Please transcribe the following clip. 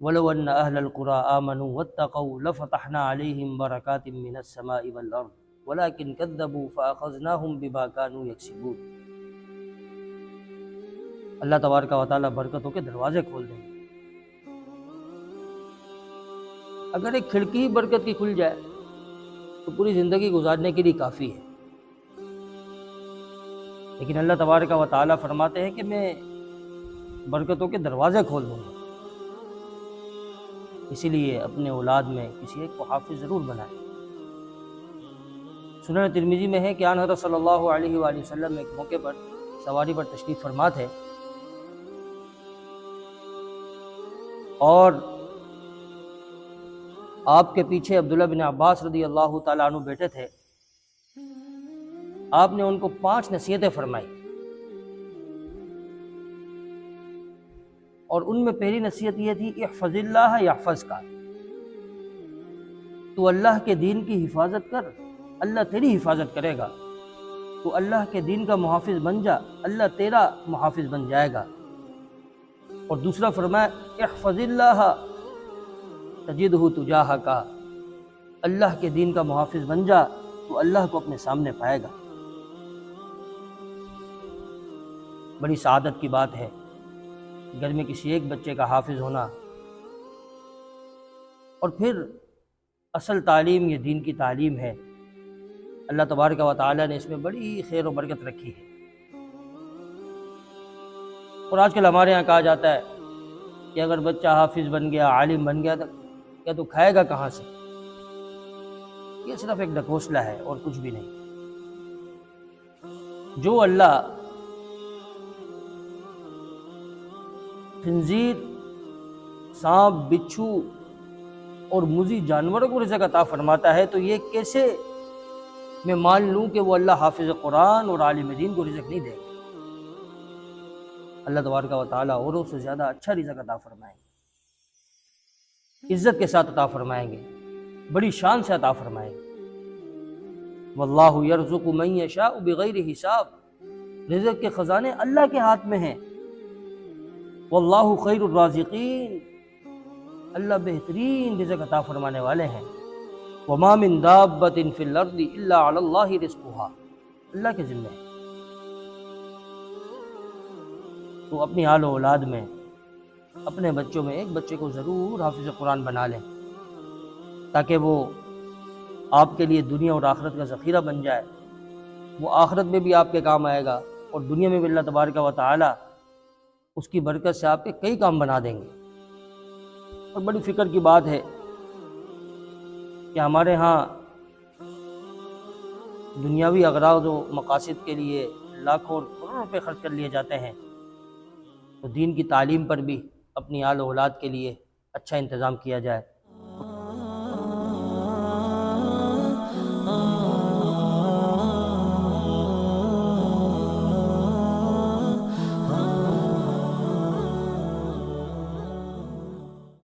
وَلَوْ أَنَّ أَهْلَ الْقُرَىٰ آمَنُوا وَاتَّقَوْا لَفَتَحْنَا عَلَيْهِمْ بَرَكَاتٍ مِّنَ السَّمَاءِ وَالْأَرْضِ وَلَٰكِن كَذَّبُوا فَأَخَذْنَاهُمْ بِمَا كَانُوا يَكْسِبُونَ۔ اللہ تبارک و تعالیٰ برکتوں کے دروازے کھول دیں گے۔ اگر ایک کھڑکی ہی برکت کی کھل جائے تو پوری زندگی گزارنے کے لیے کافی ہے، لیکن اللہ تبارک و تعالیٰ فرماتے ہیں کہ میں برکتوں کے دروازے کھول دوں گا۔ اسی لیے اپنے اولاد میں کسی ایک کو حافظ ضرور بنائیں۔ سنن ترمذی میں ہے کہ آن حضرت صلی اللہ علیہ وآلہ وسلم ایک موقع پر سواری پر تشریف فرما تھے، اور آپ کے پیچھے عبداللہ بن عباس رضی اللہ تعالیٰ عنہ بیٹھے تھے۔ آپ نے ان کو 5 نصیحتیں فرمائی، اور ان میں پہلی نصیحت یہ تھی احفظ اللہ یحفظک، تو اللہ کے دین کی حفاظت کر، اللہ تیری حفاظت کرے گا۔ تو اللہ کے دین کا محافظ بن جا، اللہ تیرا محافظ بن جائے گا۔ اور دوسرا فرمایا احفظ اللہ تجدہ تجاہک، اللہ کے دین کا محافظ بن جا تو اللہ کو اپنے سامنے پائے گا۔ بڑی سعادت کی بات ہے گھر میں کسی ایک بچے کا حافظ ہونا، اور پھر اصل تعلیم یہ دین کی تعلیم ہے۔ اللہ تبارک و تعالیٰ نے اس میں بڑی خیر و برکت رکھی ہے۔ اور آج کل ہمارے ہاں کہا جاتا ہے کہ اگر بچہ حافظ بن گیا، عالم بن گیا تو کھائے گا کہاں سے؟ یہ صرف ایک ڈھکوسلا ہے اور کچھ بھی نہیں۔ جو اللہ خنزیر، سانپ، بچھو اور موذی جانوروں کو رزق عطا فرماتا ہے، تو یہ کیسے میں مان لوں کہ وہ اللہ حافظ قرآن اور عالم دین کو رزق نہیں دے گا؟ اللہ تبارک و تعالیٰ اوروں سے زیادہ اچھا رزق عطا فرمائیں گے، عزت کے ساتھ عطا فرمائیں گے، بڑی شان سے عطا فرمائیں گے۔ واللہ یرزق من یشاء بغیر حساب، رزق کے خزانے اللہ کے ہاتھ میں ہیں۔ واللہ خیر الرازقین، اللہ بہترین رزق عطا فرمانے والے ہیں۔ وما من دابۃ فی الارض الا علی اللہ رزقها، اللہ کے ذمہ ہے۔ تو اپنی آل و اولاد میں، اپنے بچوں میں ایک بچے کو ضرور حافظ قرآن بنا لیں، تاکہ وہ آپ کے لیے دنیا اور آخرت کا ذخیرہ بن جائے۔ وہ آخرت میں بھی آپ کے کام آئے گا، اور دنیا میں بھی اللہ تبارک و تعالی اس کی برکت سے آپ کے کئی کام بنا دیں گے۔ اور بڑی فکر کی بات ہے کہ ہمارے ہاں دنیاوی اغراض و مقاصد کے لیے لاکھوں اور کروڑوں روپے خرچ کر لیے جاتے ہیں، تو دین کی تعلیم پر بھی اپنی آل و اولاد کے لیے اچھا انتظام کیا جائے۔